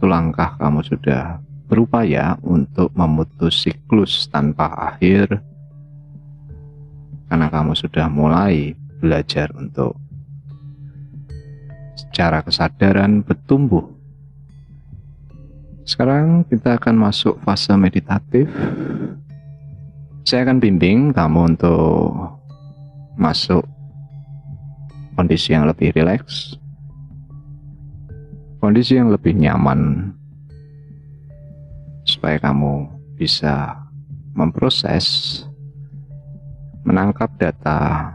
satu langkah kamu sudah berupaya untuk memutus siklus tanpa akhir, karena kamu sudah mulai belajar untuk secara kesadaran bertumbuh. Sekarang kita akan masuk fase meditatif. Saya akan bimbing kamu untuk masuk kondisi yang lebih rileks, kondisi yang lebih nyaman, supaya kamu bisa memproses, menangkap data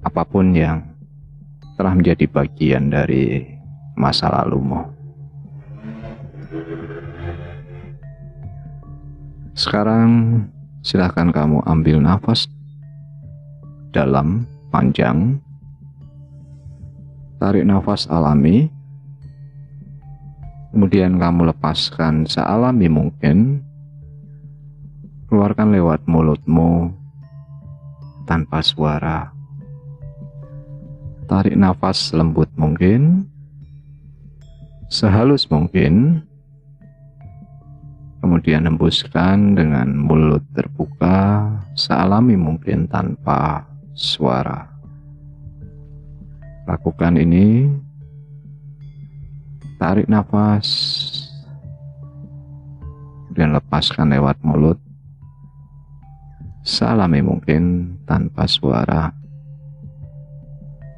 apapun yang telah menjadi bagian dari masa lalumu. Sekarang silakan kamu ambil nafas dalam, panjang. Tarik nafas alami, kemudian kamu lepaskan sealami mungkin. Keluarkan lewat mulutmu tanpa suara. Tarik nafas lembut mungkin, sehalus mungkin. Kemudian hembuskan dengan mulut terbuka sealami mungkin tanpa suara. Lakukan ini. Tarik nafas, kemudian lepaskan lewat mulut sealami mungkin tanpa suara.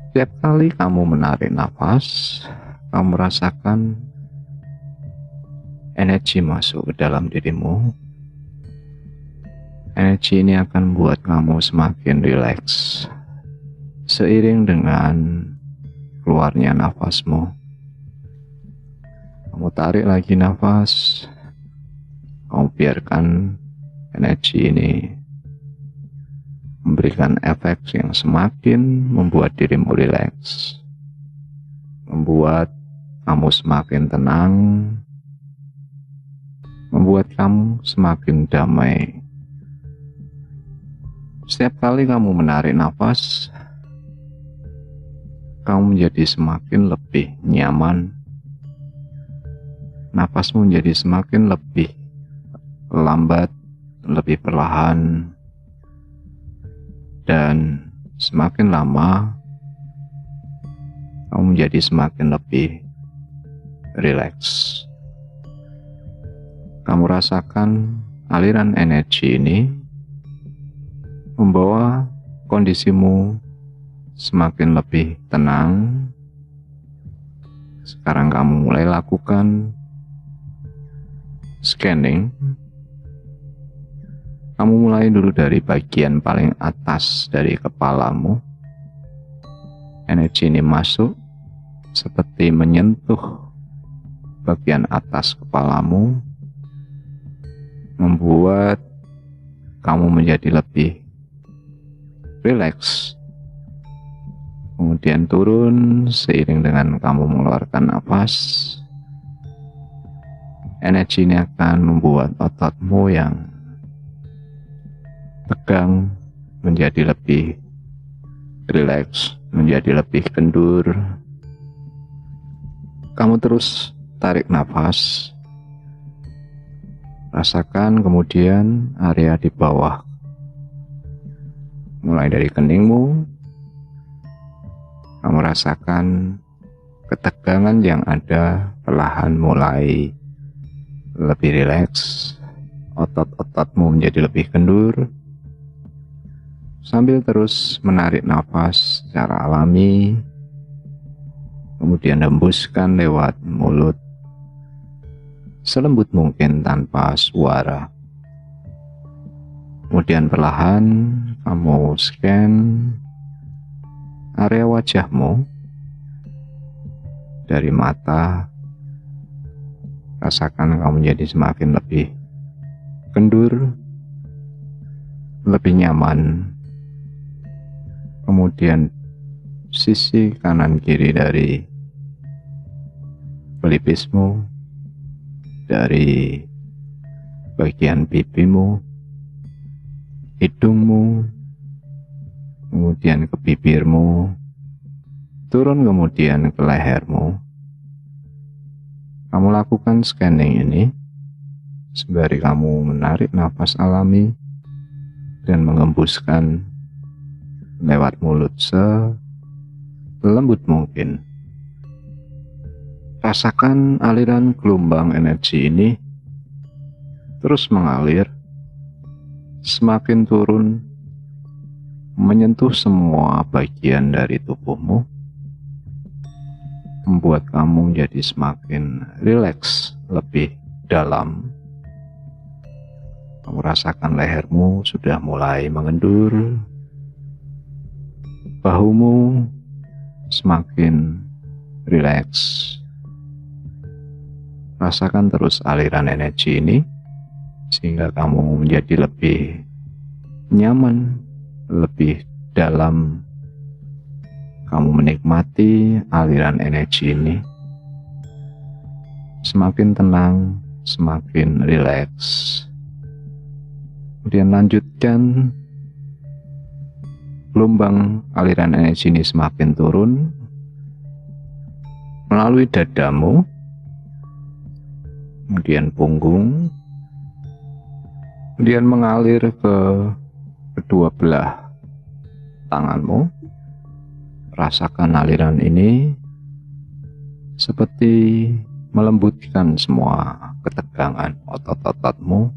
Setiap kali kamu menarik nafas, kamu merasakan energi masuk ke dalam dirimu. Energi ini akan membuat kamu semakin rileks seiring dengan keluarnya nafasmu. Kamu tarik lagi nafas, kamu biarkan energi ini memberikan efek yang semakin membuat dirimu rileks, membuat kamu semakin tenang, membuat kamu semakin damai. Setiap kali kamu menarik nafas, kamu menjadi semakin lebih nyaman. Nafasmu menjadi semakin lebih lambat, lebih perlahan, dan semakin lama kamu menjadi semakin lebih rileks. Kamu rasakan aliran energi ini membawa kondisimu semakin lebih tenang. Sekarang kamu mulai lakukan scanning. Kamu mulai dulu dari bagian paling atas dari kepalamu. Energi ini masuk seperti menyentuh bagian atas kepalamu, membuat kamu menjadi lebih rileks. Kemudian turun seiring dengan kamu mengeluarkan nafas. Energi ini akan membuat ototmu yang tegang menjadi lebih rileks, menjadi lebih kendur. Kamu terus tarik nafas. Rasakan kemudian area di bawah, mulai dari keningmu. Kamu rasakan ketegangan yang ada perlahan mulai lebih rileks. Otot-ototmu menjadi lebih kendur, sambil terus menarik nafas secara alami, kemudian hembuskan lewat mulut selembut mungkin tanpa suara. Kemudian perlahan kamu scan area wajahmu, dari mata. Rasakan kamu menjadi semakin lebih kendur, lebih nyaman. Kemudian sisi kanan kiri dari pelipismu, dari bagian pipimu, hidungmu, kemudian ke bibirmu, turun kemudian ke lehermu. Kamu lakukan scanning ini sembari kamu menarik nafas alami dan mengembuskan lewat mulut selembut mungkin. Rasakan aliran gelombang energi ini terus mengalir, semakin turun, menyentuh semua bagian dari tubuhmu, membuat kamu jadi semakin rileks, lebih dalam. Kamu rasakan lehermu sudah mulai mengendur, bahumu semakin rileks. Rasakan terus aliran energi ini sehingga kamu menjadi lebih nyaman, lebih dalam. Kamu menikmati aliran energi ini, semakin tenang, semakin rileks. Kemudian lanjutkan gelombang aliran energi ini semakin turun melalui dadamu, kemudian punggung, kemudian mengalir ke kedua belah tanganmu. Rasakan aliran ini seperti melembutkan semua ketegangan otot-ototmu.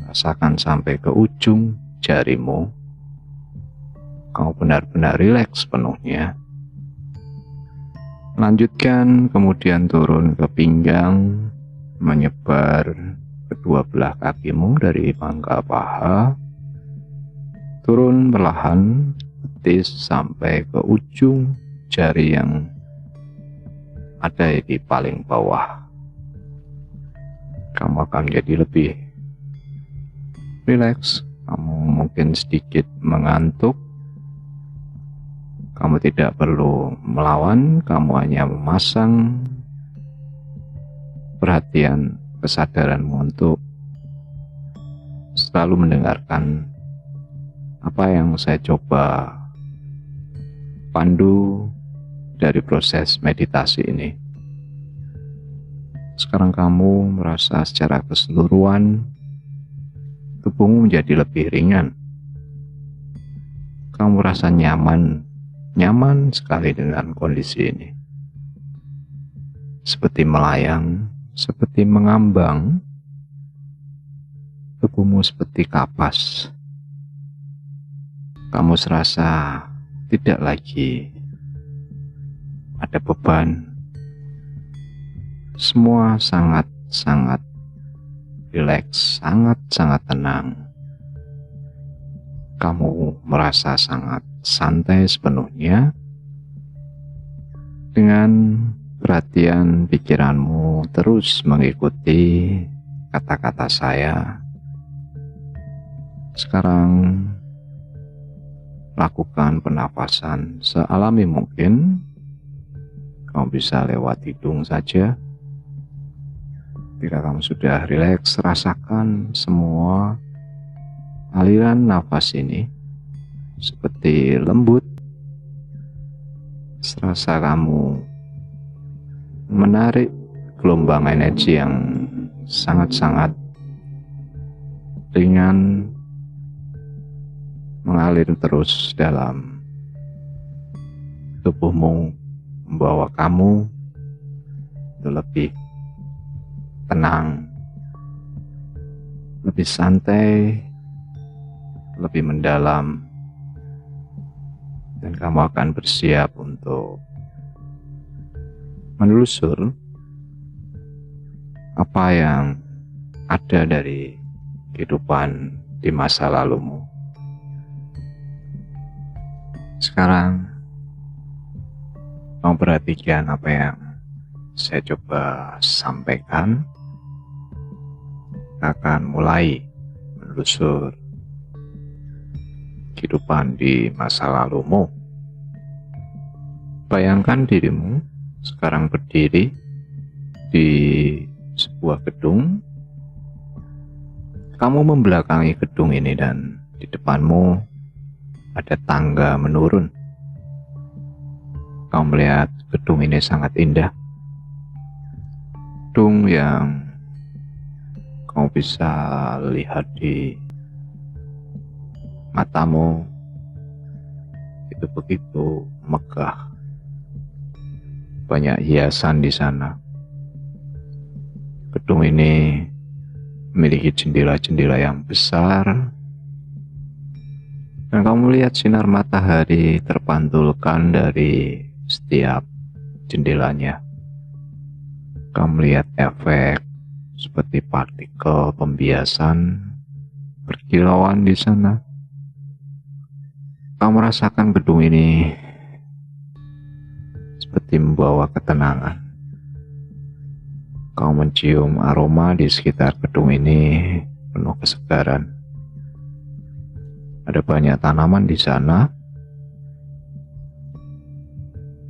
Rasakan sampai ke ujung jarimu. Kamu benar-benar rileks penuhnya. Lanjutkan, kemudian turun ke pinggang, menyebar kedua belah kakimu dari pangkal paha, turun perlahan, betis sampai ke ujung jari yang ada di paling bawah. Kamu akan menjadi lebih rileks, kamu mungkin sedikit mengantuk. Kamu tidak perlu melawan, kamu hanya memasang perhatian kesadaranmu untuk selalu mendengarkan apa yang saya coba pandu dari proses meditasi ini. Sekarang kamu merasa secara keseluruhan tubuhmu menjadi lebih ringan. Kamu merasa nyaman sekali dengan kondisi ini. Seperti melayang, seperti mengambang, tubuhmu seperti kapas. Kamu serasa tidak lagi ada beban. Semua sangat-sangat rileks, sangat-sangat tenang. Kamu merasa sangat santai sepenuhnya. Dengan perhatian pikiranmu terus mengikuti kata-kata saya. Sekarang lakukan pernapasan sealami mungkin. Kamu bisa lewat hidung saja. Ketika kamu sudah rileks, rasakan semua aliran nafas ini seperti lembut. Serasa kamu menarik gelombang energi yang sangat-sangat ringan mengalir terus dalam tubuhmu, membawa kamu untuk lebih tenang, lebih santai, lebih mendalam, dan kamu akan bersiap untuk menelusur apa yang ada dari kehidupan di masa lalumu. Sekarang kamu perhatikan apa yang saya coba sampaikan. Akan mulai menelusur kehidupan di masa lalumu. Bayangkan dirimu sekarang berdiri di sebuah gedung. Kamu membelakangi gedung ini dan di depanmu ada tangga menurun. Kamu melihat gedung ini sangat indah. gedung yang kamu bisa lihat di matamu itu begitu megah. Banyak hiasan di sana. Gedung ini memiliki jendela-jendela yang besar, dan kamu lihat sinar matahari terpantulkan dari setiap jendelanya. Kamu lihat efek seperti partikel pembiasan berkilauan di sana. Kamu merasakan gedung ini seperti membawa ketenangan. Kau mencium aroma di sekitar gedung ini penuh kesegaran. Ada banyak tanaman di sana.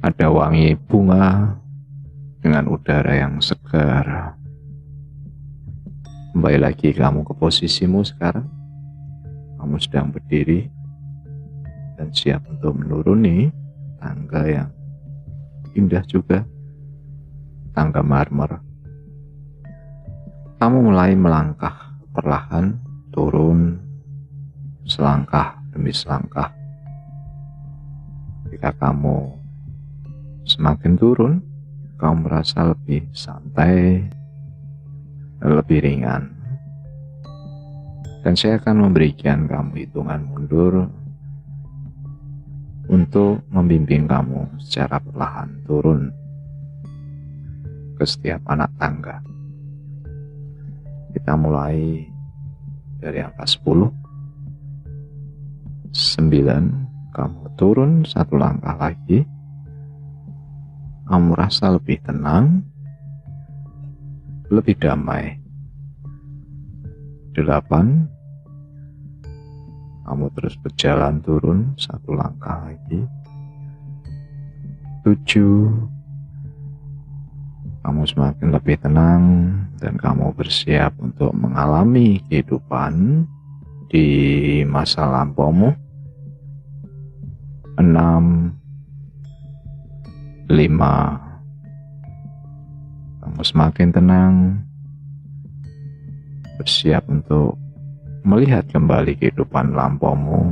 Ada wangi bunga dengan udara yang segar. Kembali lagi kamu ke posisimu sekarang. Kamu sedang berdiri dan siap untuk menuruni tangga yang indah juga, tangga marmer. Kamu mulai melangkah perlahan turun, selangkah demi selangkah. Jika kamu semakin turun, kamu merasa lebih santai, lebih ringan. Dan saya akan memberikan kamu hitungan mundur untuk membimbing kamu secara perlahan turun ke setiap anak tangga. Kita mulai dari angka 10, 9, kamu turun satu langkah lagi. Kamu merasa lebih tenang, lebih damai. 8, kamu terus berjalan turun satu langkah lagi. 7, kamu semakin lebih tenang dan kamu bersiap untuk mengalami kehidupan di masa lampaumu. 6, 5, kamu semakin tenang, bersiap untuk melihat kembali kehidupan lampaumu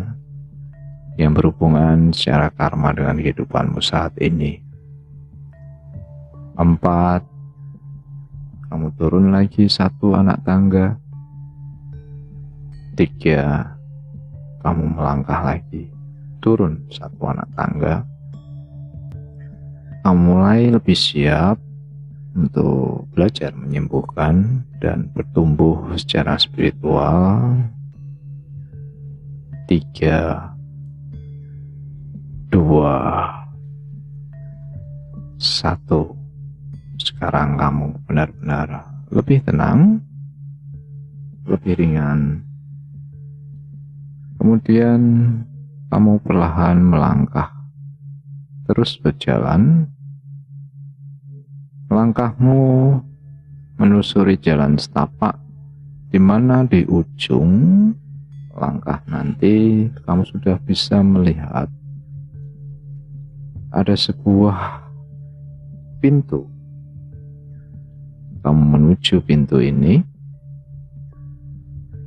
yang berhubungan secara karma dengan kehidupanmu saat ini. 4, kamu turun lagi satu anak tangga. 3, kamu melangkah lagi, turun satu anak tangga. Kamu mulai lebih siap untuk belajar menyembuhkan dan bertumbuh secara spiritual. 3, 2, 1. Sekarang kamu benar-benar lebih tenang, lebih ringan. Kemudian kamu perlahan melangkah, terus berjalan. Langkahmu menusuri jalan setapak, di mana di ujung langkah nanti kamu sudah bisa melihat ada sebuah pintu. Kamu menuju pintu ini,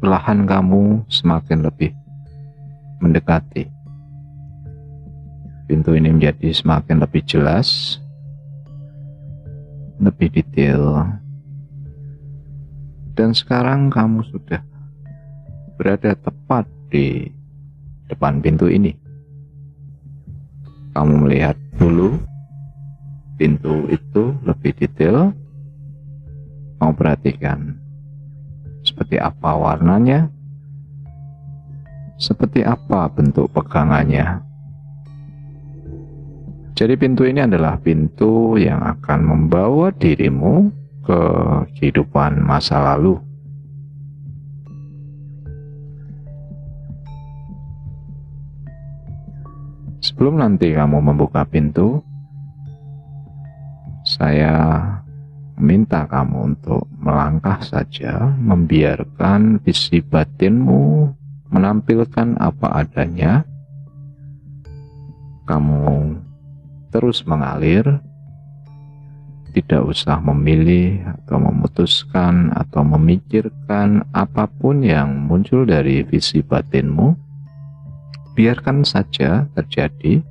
perlahan kamu semakin lebih mendekati. Pintu ini menjadi semakin lebih jelas, lebih detail, dan sekarang kamu sudah berada tepat di depan pintu ini. Kamu melihat dulu pintu itu lebih detail. Kamu perhatikan seperti apa warnanya, seperti apa bentuk pegangannya. Jadi pintu ini adalah pintu yang akan membawa dirimu ke kehidupan masa lalu. Sebelum nanti kamu membuka pintu, saya meminta kamu untuk melangkah saja, membiarkan visi batinmu menampilkan apa adanya. Kamu terus mengalir tidak usah memilih atau memutuskan atau memikirkan apapun yang muncul dari visi batinmu. Biarkan saja terjadi.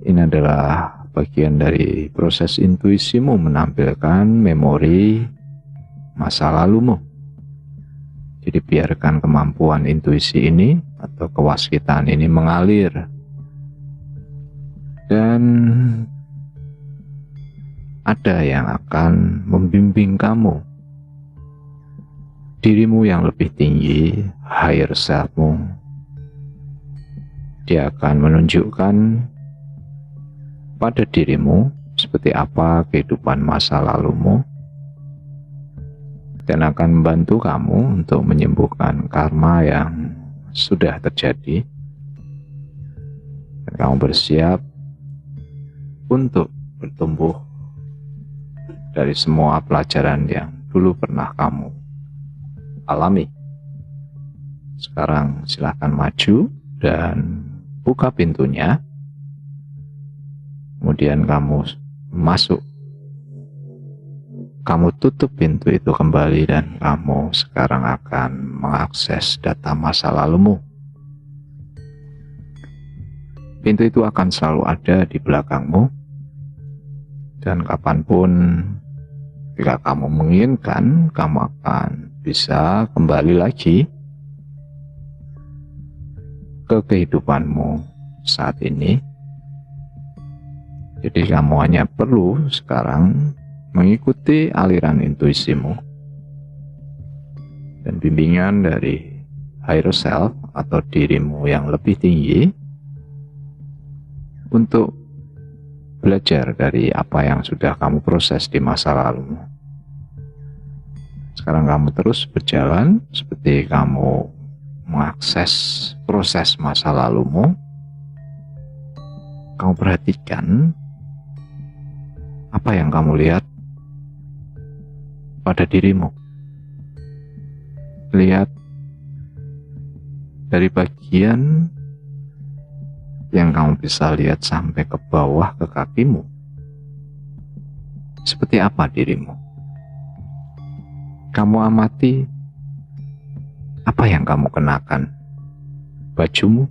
Ini adalah bagian dari proses intuisimu menampilkan memori masa lalumu. Jadi biarkan kemampuan intuisi ini atau kewaskitan ini mengalir. Dan ada yang akan membimbing kamu. Dirimu yang lebih tinggi, higher selfmu. Dia akan menunjukkan pada dirimu seperti apa kehidupan masa lalumu dan akan membantu kamu untuk menyembuhkan karma yang sudah terjadi, dan kamu bersiap untuk bertumbuh dari semua pelajaran yang dulu pernah kamu alami. Sekarang silakan maju dan buka pintunya. Kemudian kamu masuk, kamu tutup pintu itu kembali, dan kamu sekarang akan mengakses data masa lalumu. Pintu itu akan selalu ada di belakangmu, dan kapanpun jika kamu menginginkan, kamu akan bisa kembali lagi ke kehidupanmu saat ini. Jadi kamu hanya perlu sekarang mengikuti aliran intuisimu dan bimbingan dari higher self atau dirimu yang lebih tinggi untuk belajar dari apa yang sudah kamu proses di masa lalu. Sekarang kamu terus berjalan seperti kamu mengakses proses masa lalumu. Kamu perhatikan apa yang kamu lihat pada dirimu. Lihat dari bagian yang kamu bisa lihat sampai ke bawah ke kakimu. Seperti apa dirimu? Kamu amati apa yang kamu kenakan. Bajumu,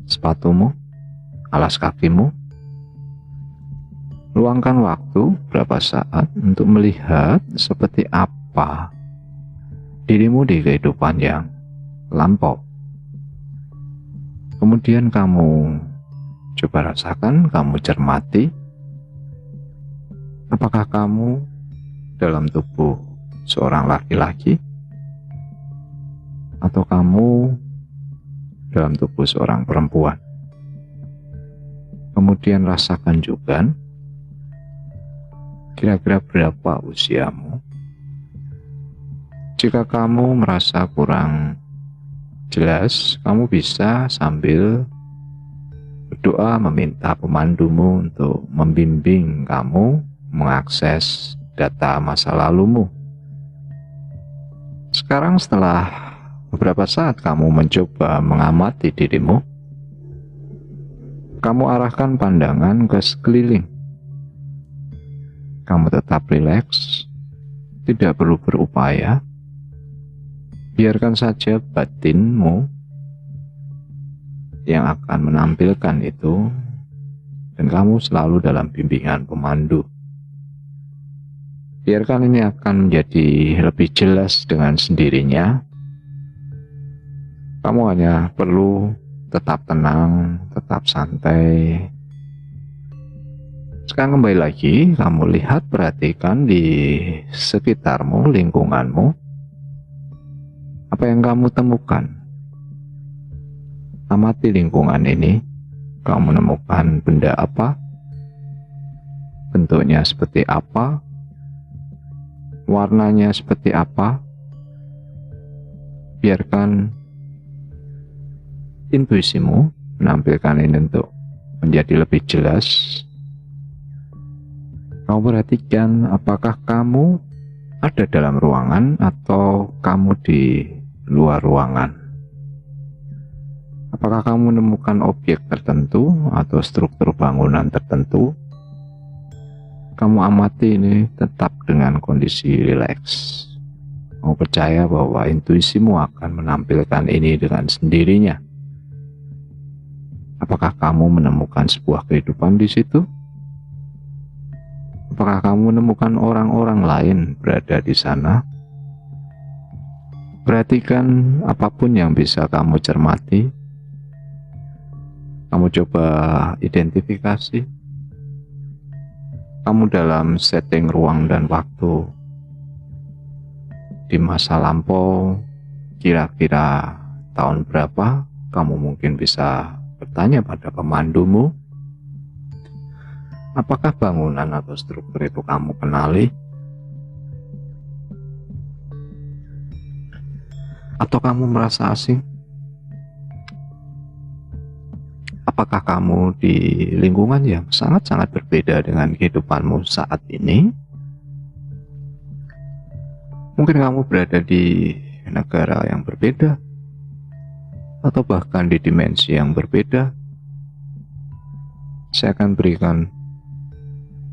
sepatumu, alas kakimu. Luangkan waktu berapa saat untuk melihat seperti apa dirimu di kehidupan yang lampau. Kemudian kamu coba rasakan, kamu cermati apakah kamu dalam tubuh seorang laki-laki atau kamu dalam tubuh seorang perempuan. Kemudian rasakan juga kira-kira berapa usiamu. Jika kamu merasa kurang jelas, kamu bisa sambil berdoa meminta pemandumu untuk membimbing kamu mengakses data masa lalumu. Sekarang setelah beberapa saat kamu mencoba mengamati dirimu, kamu arahkan pandangan ke sekeliling. Kamu tetap rileks, tidak perlu berupaya. Biarkan saja batinmu yang akan menampilkan itu, dan kamu selalu dalam bimbingan pemandu. Biarkan ini akan menjadi lebih jelas dengan sendirinya. Kamu hanya perlu tetap tenang, tetap santai. Sekarang kembali lagi, kamu lihat, perhatikan di sekitarmu, lingkunganmu. Apa yang kamu temukan? Amati lingkungan ini. Kamu menemukan benda apa? Bentuknya seperti apa? Warnanya seperti apa? Biarkan intuisimu menampilkan ini untuk menjadi lebih jelas. Kamu perhatikan apakah kamu ada dalam ruangan atau kamu di luar ruangan. Apakah kamu menemukan objek tertentu atau struktur bangunan tertentu? kamu amati ini tetap dengan kondisi rileks. Kamu percaya bahwa intuisimu akan menampilkan ini dengan sendirinya. Apakah kamu menemukan sebuah kehidupan di situ? Apakah kamu menemukan orang-orang lain berada di sana? Perhatikan apapun yang bisa kamu cermati. Kamu coba identifikasi. Kamu dalam setting ruang dan waktu di masa lampau, kira-kira tahun berapa? Kamu mungkin bisa bertanya pada pemandumu. Apakah bangunan atau struktur itu kamu kenali? Atau kamu merasa asing? Apakah kamu di lingkungan yang sangat-sangat berbeda dengan kehidupanmu saat ini? Mungkin kamu berada di negara yang berbeda, atau bahkan di dimensi yang berbeda. Saya akan berikan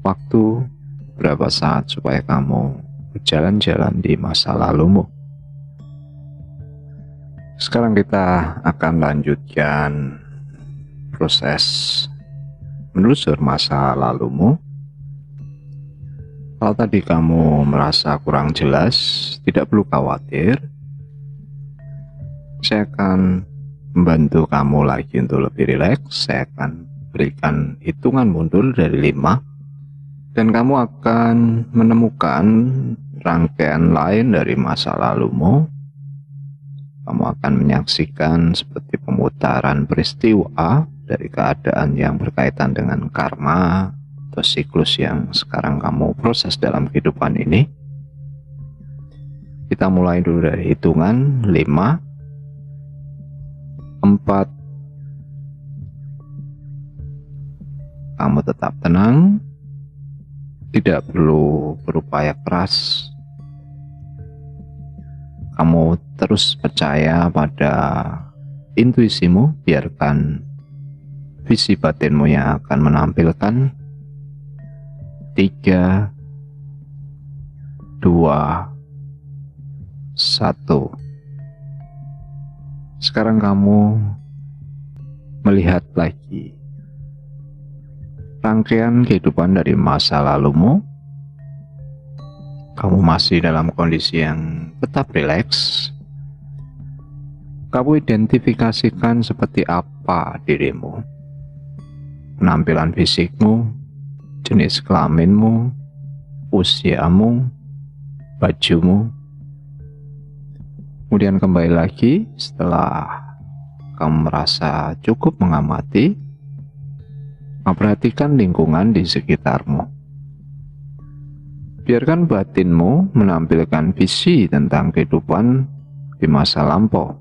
waktu berapa saat supaya kamu berjalan-jalan di masa lalumu. Sekarang kita akan lanjutkan proses menelusur masa lalumu. Kalau tadi kamu merasa kurang jelas, tidak perlu khawatir. Saya akan membantu kamu lagi untuk lebih rileks. Saya akan berikan hitungan mundur dari 5. Dan kamu akan menemukan rangkaian lain dari masa lalumu. Kamu akan menyaksikan seperti pemutaran peristiwa dari keadaan yang berkaitan dengan karma atau siklus yang sekarang kamu proses dalam kehidupan ini. Kita mulai dulu dari hitungan 5, 4. Kamu tetap tenang. Tidak perlu berupaya keras. Kamu terus percaya pada intuisimu, biarkan visi batinmu yang akan menampilkan. 3, 2, 1. Sekarang kamu melihat lagi rangkaian kehidupan dari masa lalumu. Kamu masih dalam kondisi yang tetap rileks. Kamu identifikasikan seperti apa dirimu, penampilan fisikmu, jenis kelaminmu, usiamu, bajumu. Kemudian kembali lagi setelah kamu merasa cukup mengamati. Perhatikan lingkungan di sekitarmu. Biarkan batinmu menampilkan visi tentang kehidupan di masa lampau.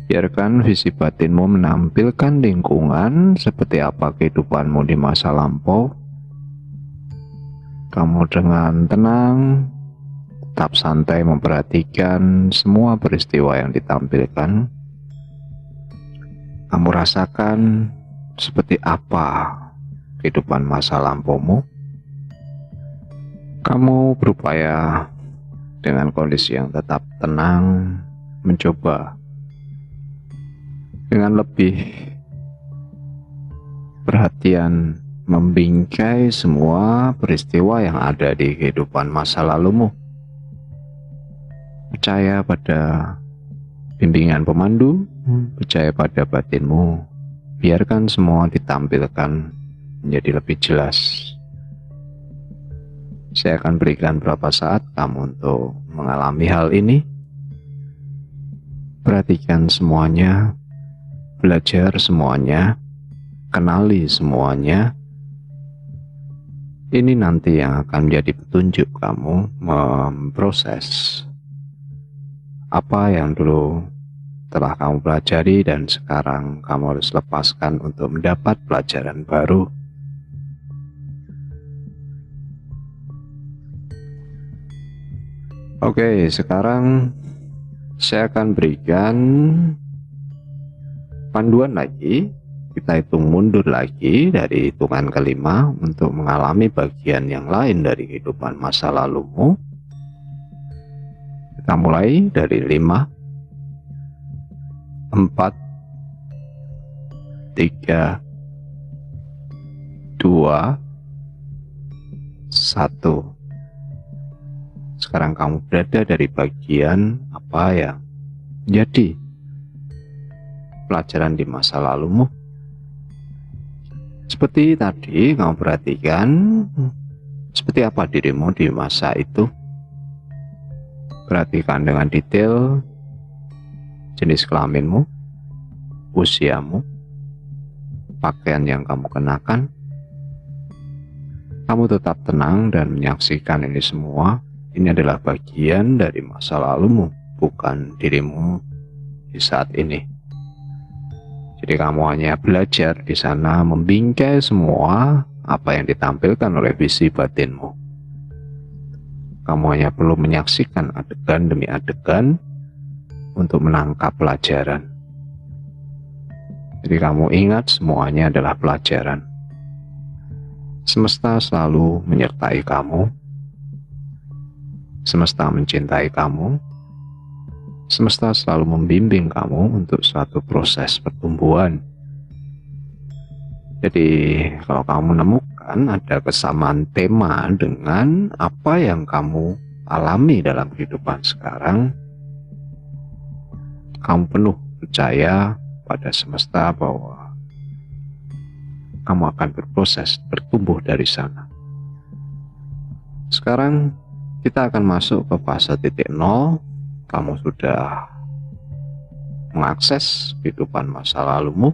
Biarkan visi batinmu menampilkan lingkungan seperti apa kehidupanmu di masa lampau. Kamu dengan tenang, tetap santai memperhatikan semua peristiwa yang ditampilkan. Kamu rasakan seperti apa kehidupan masa lampaumu. Kamu berupaya dengan kondisi yang tetap tenang, mencoba dengan lebih perhatian membingkai semua peristiwa yang ada di kehidupan masa lalumu. Percaya pada bimbingan pemandu, percaya pada batinmu. Biarkan semua ditampilkan menjadi lebih jelas. Saya akan berikan beberapa saat kamu untuk mengalami hal ini. Perhatikan semuanya, belajar semuanya, kenali semuanya. Ini nanti yang akan menjadi petunjuk kamu memproses apa yang dulu telah kamu pelajari dan sekarang kamu harus lepaskan untuk mendapat pelajaran baru. Oke, sekarang saya akan berikan panduan lagi di kita hitung mundur lagi dari hitungan kelima untuk mengalami bagian yang lain dari kehidupan masa lalumu. Kita mulai dari 5, 4, 3, 2, 1. Sekarang kamu berada dari bagian apa yang jadi pelajaran di masa lalumu. Seperti tadi kamu perhatikan seperti apa dirimu di masa itu. Perhatikan dengan detail jenis kelaminmu, usiamu, pakaian yang kamu kenakan. Kamu tetap tenang dan menyaksikan ini semua. Ini adalah bagian dari masa lalumu, bukan dirimu di saat ini. Jadi kamu hanya belajar di sana membingkai semua apa yang ditampilkan oleh visi batinmu. Kamu hanya perlu menyaksikan adegan demi adegan untuk menangkap pelajaran. Jadi kamu ingat semuanya adalah pelajaran. Semesta selalu menyertai kamu. Semesta mencintai kamu. Semesta selalu membimbing kamu untuk suatu proses pertumbuhan. Jadi kalau kamu menemukan ada kesamaan tema dengan apa yang kamu alami dalam kehidupan sekarang, kamu penuh percaya pada semesta bahwa kamu akan berproses bertumbuh dari sana. Sekarang kita akan masuk ke fase titik nol. Kamu sudah mengakses kehidupan masa lalumu.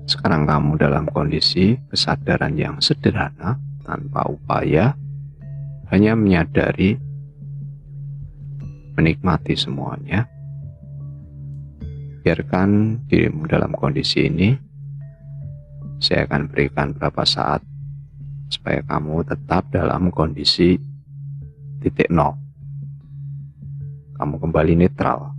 Sekarang kamu dalam kondisi kesadaran yang sederhana, tanpa upaya, hanya menyadari, menikmati semuanya. Biarkan dirimu dalam kondisi ini. Saya akan berikan beberapa saat supaya kamu tetap dalam kondisi titik nol. Kamu kembali netral.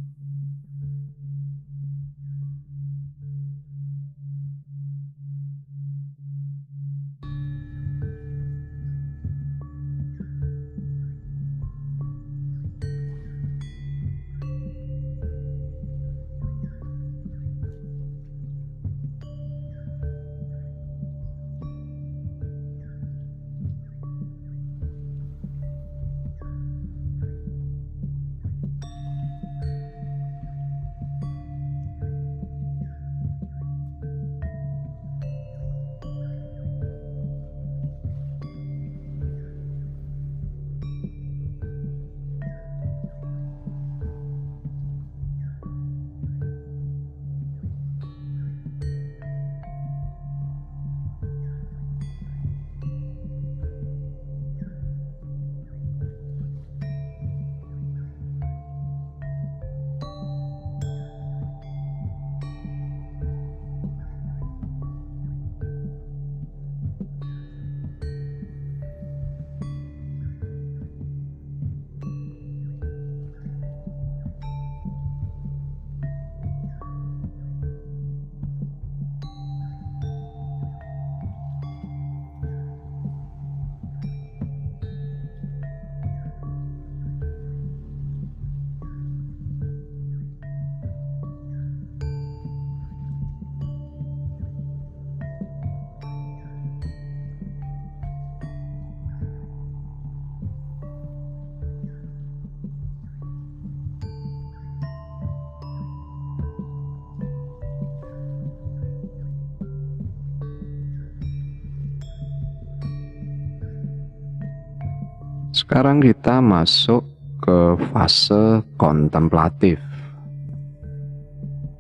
Sekarang kita masuk ke fase kontemplatif.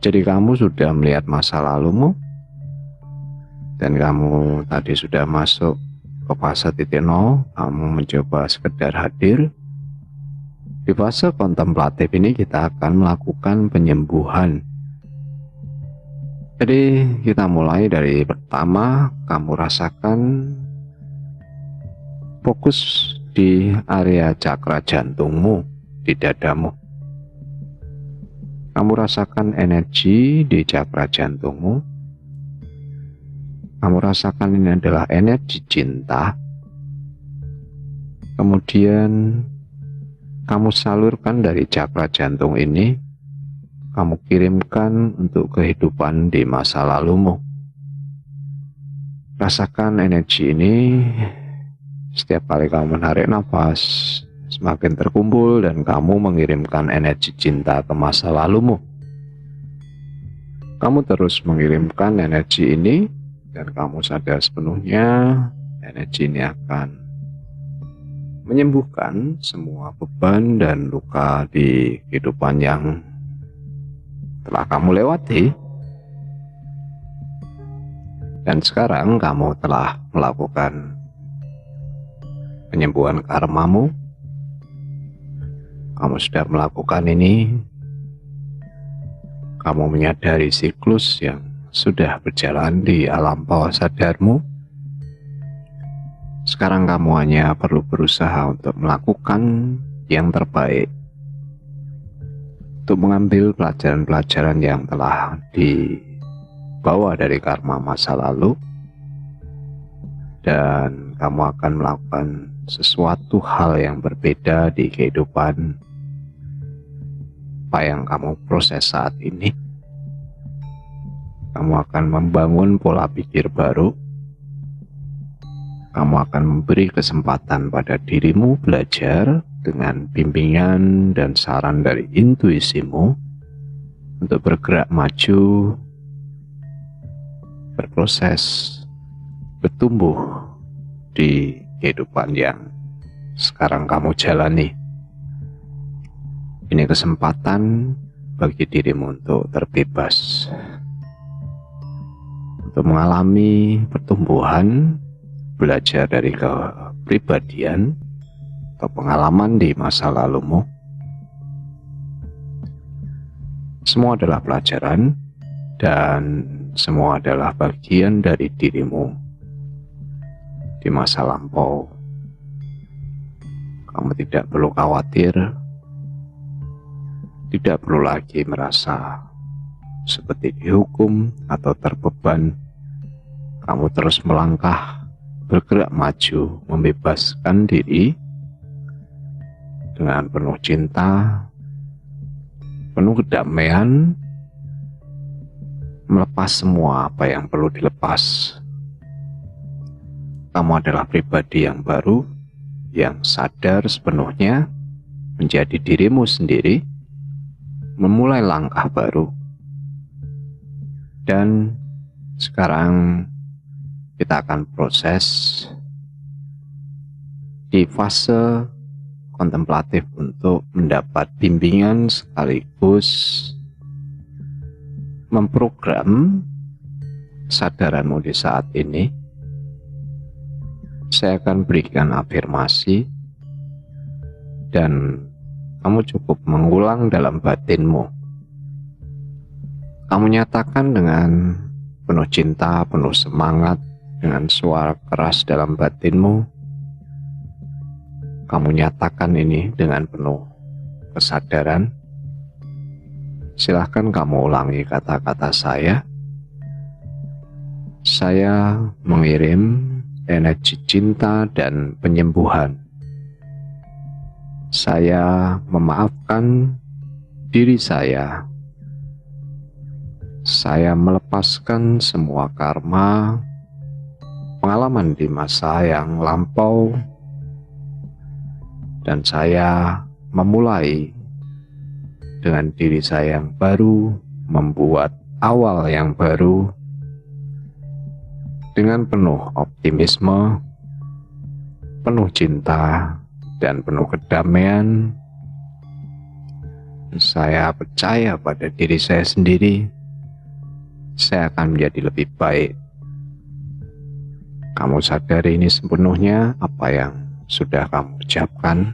Jadi kamu sudah melihat masa lalumu, dan kamu tadi sudah masuk ke fase titik nol. Kamu mencoba sekedar hadir. Di fase kontemplatif ini kita akan melakukan penyembuhan. Jadi kita mulai dari pertama, kamu rasakan fokus di area cakra jantungmu, di dadamu. Kamu rasakan energi di cakra jantungmu. Kamu rasakan ini adalah energi cinta. Kemudian kamu salurkan dari cakra jantung ini, kamu kirimkan untuk kehidupan di masa lalumu. Rasakan energi ini setiap kali kamu menarik nafas, semakin terkumpul dan kamu mengirimkan energi cinta ke masa lalumu. Kamu terus mengirimkan energi ini dan kamu sadar sepenuhnya energi ini akan menyembuhkan semua beban dan luka di kehidupan yang telah kamu lewati. Dan sekarang kamu telah melakukan penyembuhan karmamu. Kamu sudah melakukan ini. Kamu menyadari siklus yang sudah berjalan di alam bawah sadarmu. Sekarang kamu hanya perlu berusaha untuk melakukan yang terbaik, untuk mengambil pelajaran-pelajaran yang telah dibawa dari karma masa lalu, dan kamu akan melakukan sesuatu hal yang berbeda di kehidupan apa yang kamu proses saat ini. Kamu akan membangun pola pikir baru. Kamu akan memberi kesempatan pada dirimu belajar dengan bimbingan dan saran dari intuisimu untuk bergerak maju, berproses, bertumbuh di kehidupan yang sekarang kamu jalani. Ini kesempatan bagi dirimu untuk terbebas, untuk mengalami pertumbuhan, belajar dari kepribadian atau pengalaman di masa lalumu. Semua adalah pelajaran dan semua adalah bagian dari dirimu di masa lampau. Kamu tidak perlu khawatir, tidak perlu lagi merasa seperti dihukum atau terbeban. Kamu terus melangkah, bergerak maju, membebaskan diri dengan penuh cinta, penuh kedamaian, melepas semua apa yang perlu dilepas. Kamu adalah pribadi yang baru, yang sadar sepenuhnya menjadi dirimu sendiri, memulai langkah baru. Dan sekarang kita akan proses di fase kontemplatif untuk mendapat bimbingan sekaligus memprogram kesadaranmu di saat ini. Saya akan berikan afirmasi dan kamu cukup mengulang dalam batinmu. Kamu nyatakan dengan penuh cinta, penuh semangat, dengan suara keras dalam batinmu. Kamu nyatakan ini dengan penuh kesadaran. Silahkan kamu ulangi kata-kata saya. Saya mengirim energi cinta dan penyembuhan. Saya memaafkan diri saya. Saya melepaskan semua karma, pengalaman di masa yang lampau, dan saya memulai dengan diri saya yang baru, membuat awal yang baru dengan penuh optimisme, penuh cinta, dan penuh kedamaian. Saya percaya pada diri saya sendiri. Saya akan menjadi lebih baik. Kamu sadari ini sepenuhnya apa yang sudah kamu ucapkan.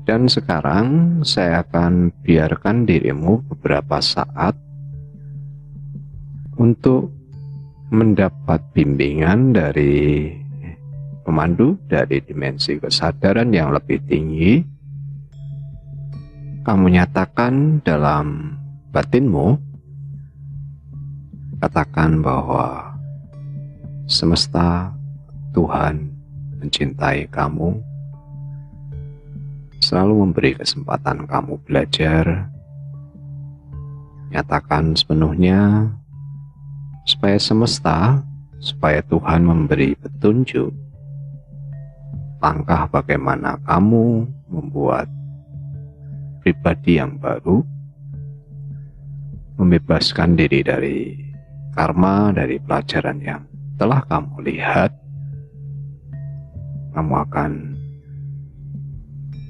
Dan sekarang saya akan biarkan dirimu beberapa saat untuk mendapat bimbingan dari pemandu dari dimensi kesadaran yang lebih tinggi. kamu nyatakan dalam batinmu, katakan bahwa semesta, Tuhan mencintai kamu, selalu memberi kesempatan kamu belajar. Nyatakan sepenuhnya supaya semesta, supaya Tuhan memberi petunjuk langkah bagaimana kamu membuat pribadi yang baru, membebaskan diri dari karma, dari pelajaran yang telah kamu lihat. Kamu akan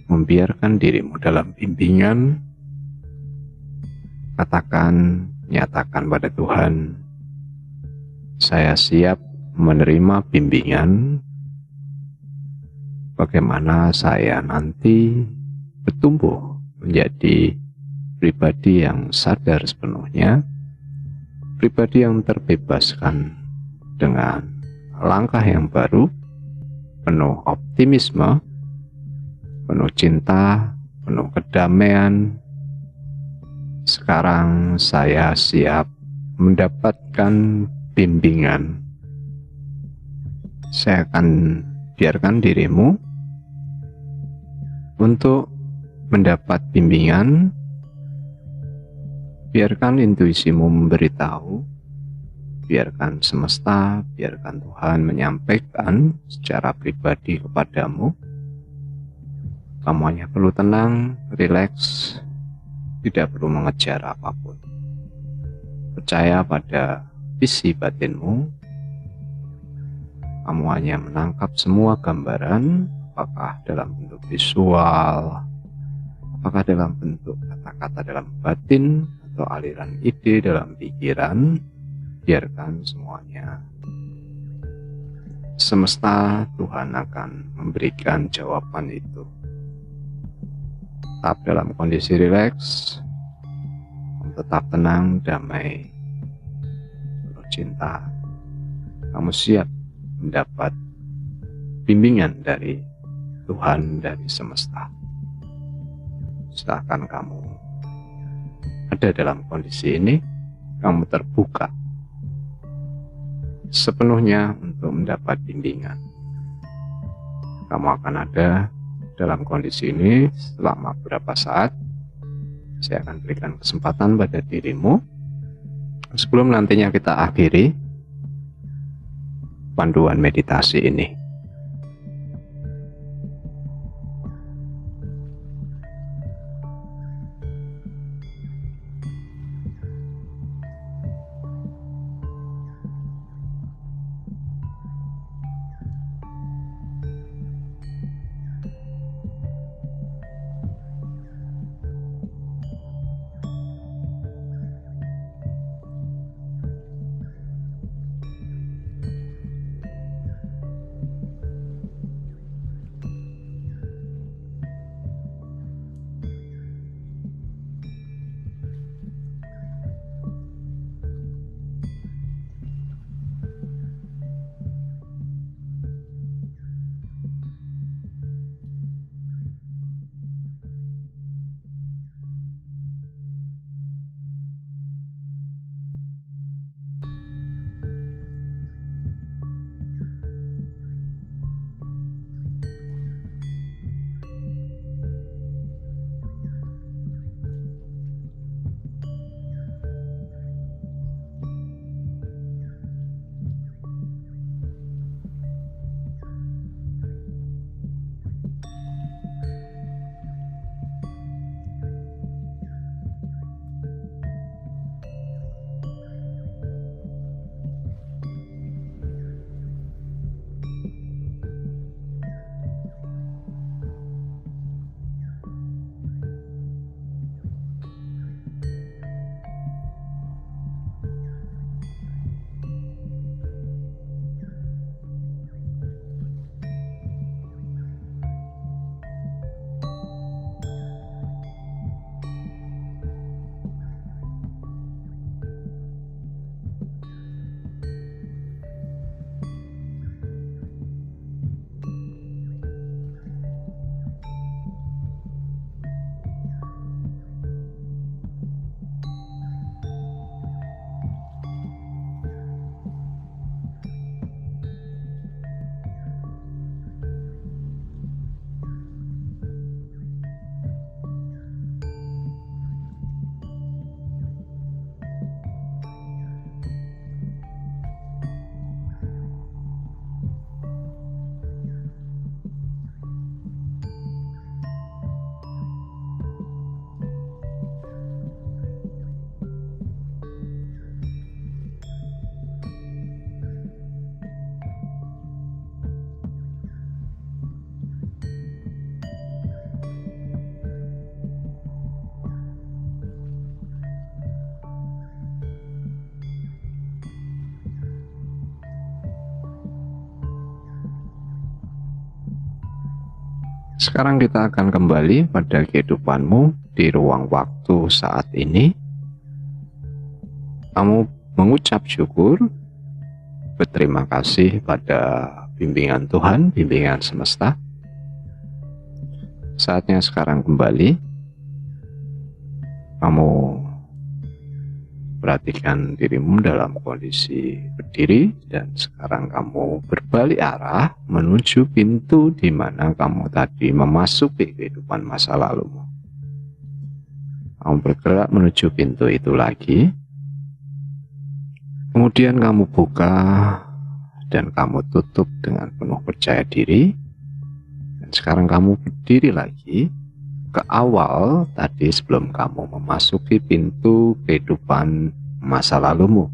membiarkan dirimu dalam bimbingan. Katakan, nyatakan pada Tuhan, saya siap menerima bimbingan bagaimana saya nanti bertumbuh menjadi pribadi yang sadar sepenuhnya, pribadi yang terbebaskan dengan langkah yang baru, penuh optimisme, penuh cinta, penuh kedamaian. Sekarang saya siap mendapatkan bimbingan. Saya akan biarkan dirimu untuk mendapat bimbingan. Biarkan intuisimu memberitahu, biarkan semesta, biarkan Tuhan menyampaikan secara pribadi kepadamu. Kamu hanya perlu tenang, rileks, tidak perlu mengejar apapun. Percaya pada visi batinmu. Kamu hanya menangkap semua gambaran, apakah dalam bentuk visual, apakah dalam bentuk kata-kata dalam batin, atau aliran ide dalam pikiran. Biarkan semuanya. Semesta, Tuhan akan memberikan jawaban itu. Tetap dalam kondisi rileks, tetap tenang, damai, penuh cinta. Kamu siap mendapat bimbingan dari Tuhan, dari semesta. Silahkan kamu ada dalam kondisi ini, kamu terbuka sepenuhnya untuk mendapat bimbingan. Kamu akan ada dalam kondisi ini selama beberapa saat. Saya akan berikan kesempatan pada dirimu sebelum nantinya kita akhiri panduan meditasi ini. Sekarang kita akan kembali pada kehidupanmu di ruang waktu saat ini. Kamu mengucap syukur, berterima kasih pada bimbingan Tuhan, bimbingan semesta. Saatnya sekarang kembali. Kamu perhatikan dirimu dalam kondisi berdiri, dan sekarang kamu berbalik arah menuju pintu di mana kamu tadi memasuki kehidupan masa lalumu. Kamu bergerak menuju pintu itu lagi. Kemudian kamu buka dan kamu tutup dengan penuh percaya diri. Dan sekarang kamu berdiri lagi ke awal tadi sebelum kamu memasuki pintu kehidupan masa lalumu.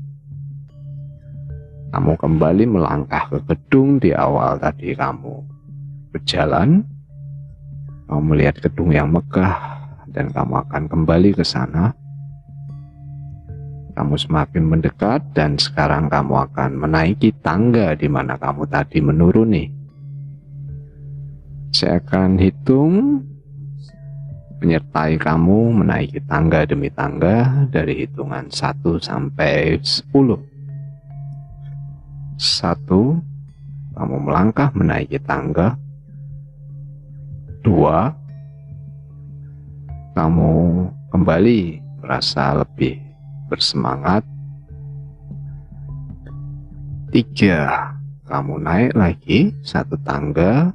Kamu kembali melangkah ke gedung di awal tadi kamu berjalan. Kamu melihat gedung yang megah dan kamu akan kembali ke sana. Kamu semakin mendekat dan sekarang kamu akan menaiki tangga di mana kamu tadi menuruni. Saya akan hitung menyertai kamu menaiki tangga demi tangga dari hitungan 1 sampai 10. 1, kamu melangkah menaiki tangga. 2, kamu kembali merasa lebih bersemangat. 3, kamu naik lagi 1 tangga.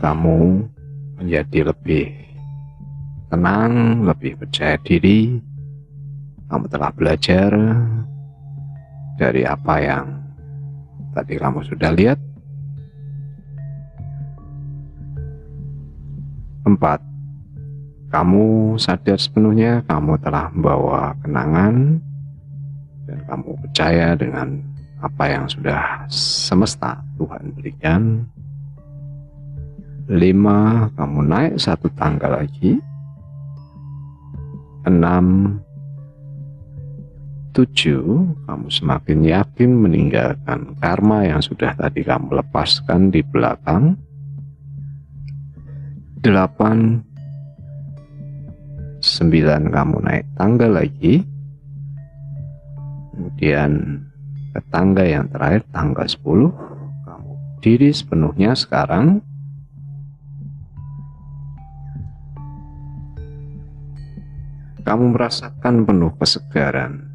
Kamu menjadi lebih tenang, lebih percaya diri. Kamu telah belajar dari apa yang tadi kamu sudah lihat. 4, kamu sadar sepenuhnya kamu telah membawa kenangan dan kamu percaya dengan apa yang sudah semesta Tuhan berikan. 5, kamu naik 1 tangga lagi. 6, 7, kamu semakin yakin meninggalkan karma yang sudah tadi kamu lepaskan di belakang. 8, 9, kamu naik tangga lagi. Kemudian ke tangga yang terakhir, tangga 10, kamu berdiri sepenuhnya sekarang. Kamu merasakan penuh kesegaran.